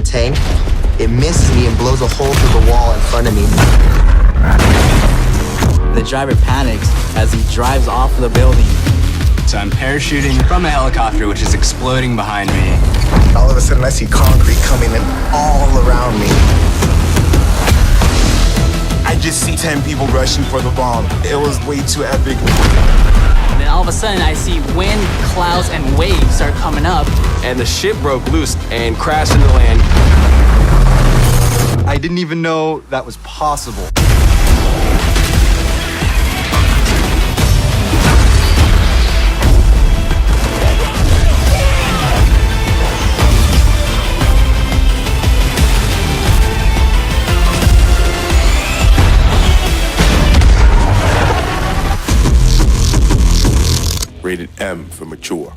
tank, it misses me and blows a hole through the wall in front of me. The driver panics as he drives off the building. So I'm parachuting from a helicopter which is exploding behind me. All of a sudden I see concrete coming in all around me. I just see 10 people rushing for the bomb. It was way too epic. And then all of a sudden I see wind, clouds, and waves start coming up. And the ship broke loose and crashed into land. I didn't even know that was possible. Rated M for mature.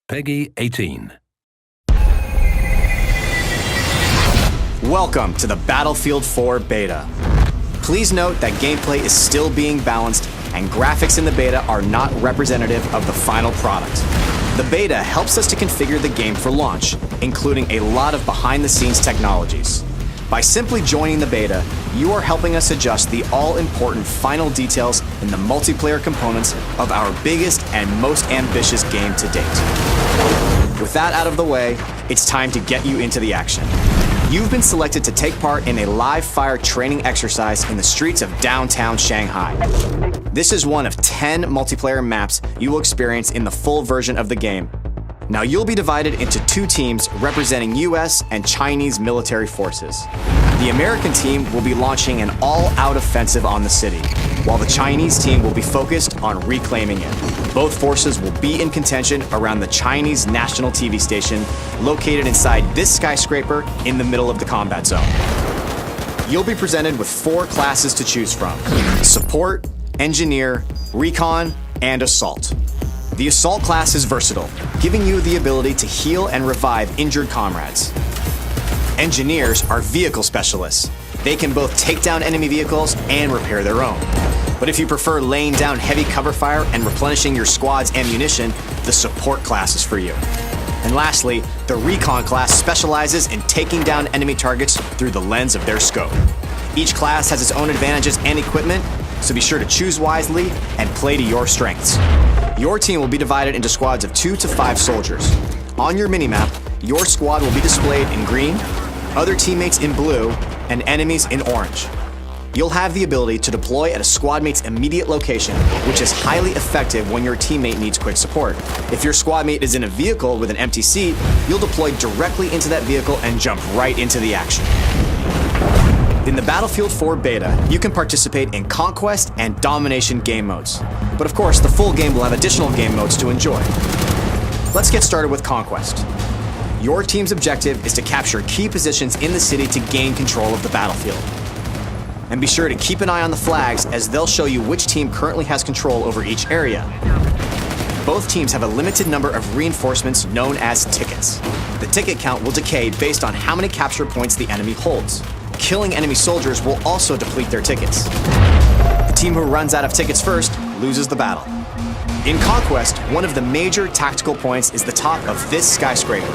Peggy 18. Welcome to the Battlefield 4 beta. Please note that gameplay is still being balanced and graphics in the beta are not representative of the final product. The beta helps us to configure the game for launch, including a lot of behind-the-scenes technologies. By simply joining the beta, you are helping us adjust the all-important final details in the multiplayer components of our biggest and most ambitious game to date. With that out of the way, it's time to get you into the action. You've been selected to take part in a live fire training exercise in the streets of downtown Shanghai. This is one of 10 multiplayer maps you will experience in the full version of the game. Now you'll be divided into two teams representing US and Chinese military forces. The American team will be launching an all-out offensive on the city, while the Chinese team will be focused on reclaiming it. Both forces will be in contention around the Chinese national TV station located inside this skyscraper in the middle of the combat zone. You'll be presented with 4 classes to choose from: Support, Engineer, Recon, and Assault. The Assault class is versatile, giving you the ability to heal and revive injured comrades. Engineers are vehicle specialists. They can both take down enemy vehicles and repair their own. But if you prefer laying down heavy cover fire and replenishing your squad's ammunition, the Support class is for you. And lastly, the Recon class specializes in taking down enemy targets through the lens of their scope. Each class has its own advantages and equipment, so be sure to choose wisely and play to your strengths. Your team will be divided into squads of 2 to 5 soldiers. On your minimap, your squad will be displayed in green, other teammates in blue, and enemies in orange. You'll have the ability to deploy at a squad mate's immediate location, which is highly effective when your teammate needs quick support. If your squad mate is in a vehicle with an empty seat, you'll deploy directly into that vehicle and jump right into the action. In the Battlefield 4 beta, you can participate in Conquest and Domination game modes. But of course, the full game will have additional game modes to enjoy. Let's get started with Conquest. Your team's objective is to capture key positions in the city to gain control of the battlefield. And be sure to keep an eye on the flags, as they'll show you which team currently has control over each area. Both teams have a limited number of reinforcements known as tickets. The ticket count will decay based on how many capture points the enemy holds. Killing enemy soldiers will also deplete their tickets. The team who runs out of tickets first loses the battle. In Conquest, one of the major tactical points is the top of this skyscraper.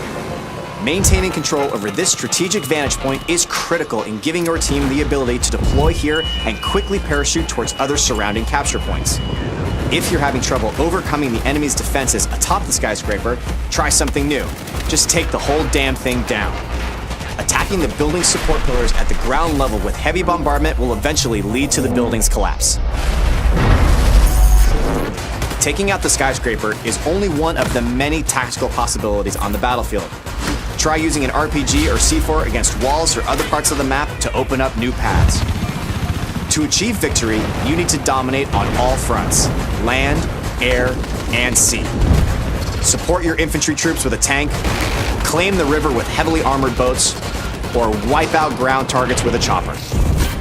Maintaining control over this strategic vantage point is critical in giving your team the ability to deploy here and quickly parachute towards other surrounding capture points. If you're having trouble overcoming the enemy's defenses atop the skyscraper, try something new. Just take the whole damn thing down. Attacking the building's support pillars at the ground level with heavy bombardment will eventually lead to the building's collapse. Taking out the skyscraper is only one of the many tactical possibilities on the battlefield. Try using an RPG or C4 against walls or other parts of the map to open up new paths. To achieve victory, you need to dominate on all fronts: land, air, and sea. Support your infantry troops with a tank, claim the river with heavily armored boats, or wipe out ground targets with a chopper.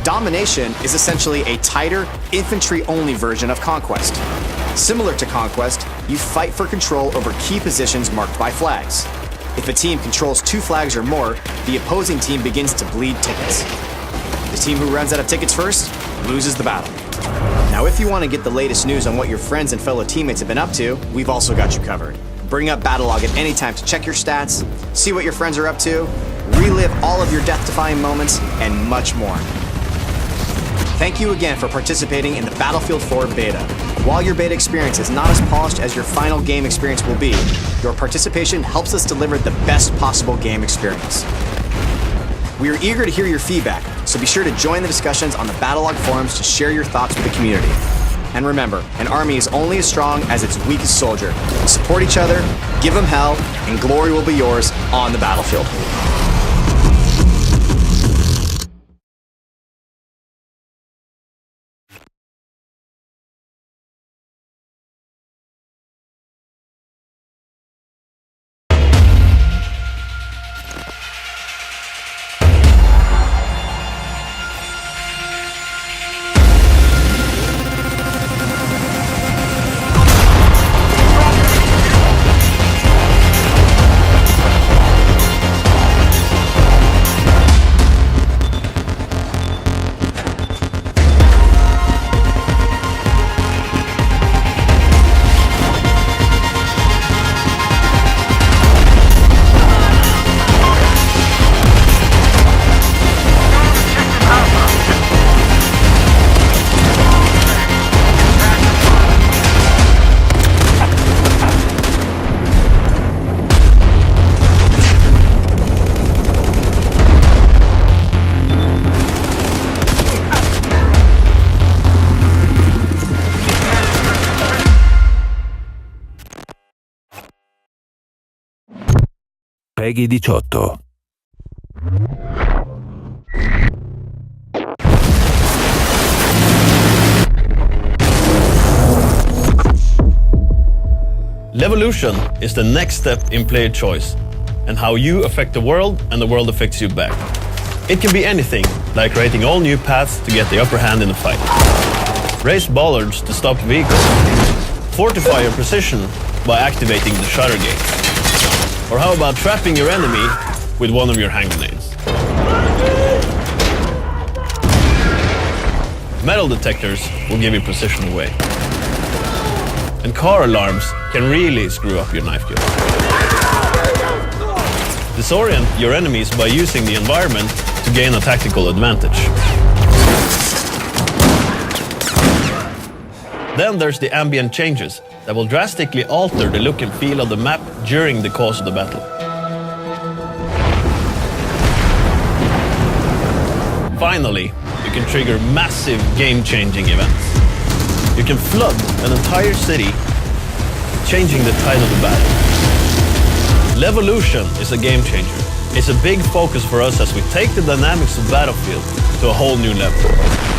Domination is essentially a tighter, infantry-only version of Conquest. Similar to Conquest, you fight for control over key positions marked by flags. If a team controls 2 flags or more, the opposing team begins to bleed tickets. The team who runs out of tickets first loses the battle. Now, if you want to get the latest news on what your friends and fellow teammates have been up to, we've also got you covered. Bring up Battlelog at any time to check your stats, see what your friends are up to, relive all of your death-defying moments, and much more. Thank you again for participating in the Battlefield 4 beta. While your beta experience is not as polished as your final game experience will be, your participation helps us deliver the best possible game experience. We are eager to hear your feedback, so be sure to join the discussions on the Battlelog forums to share your thoughts with the community. And remember, an army is only as strong as its weakest soldier. Support each other, give them hell, and glory will be yours on the battlefield. Peggy 18. Levolution is the next step in player choice and how you affect the world and the world affects you back. It can be anything, like creating all new paths to get the upper hand in a fight. Raise bollards to stop vehicles. Fortify your position by activating the shutter gate. Or how about trapping your enemy with one of your hand grenades? Metal detectors will give you position away. And car alarms can really screw up your knife gun. Disorient your enemies by using the environment to gain a tactical advantage. Then there's the ambient changes that will drastically alter the look and feel of the map during the course of the battle. Finally, you can trigger massive game-changing events. You can flood an entire city, changing the tide of the battle. Levolution is a game changer. It's a big focus for us as we take the dynamics of Battlefield to a whole new level.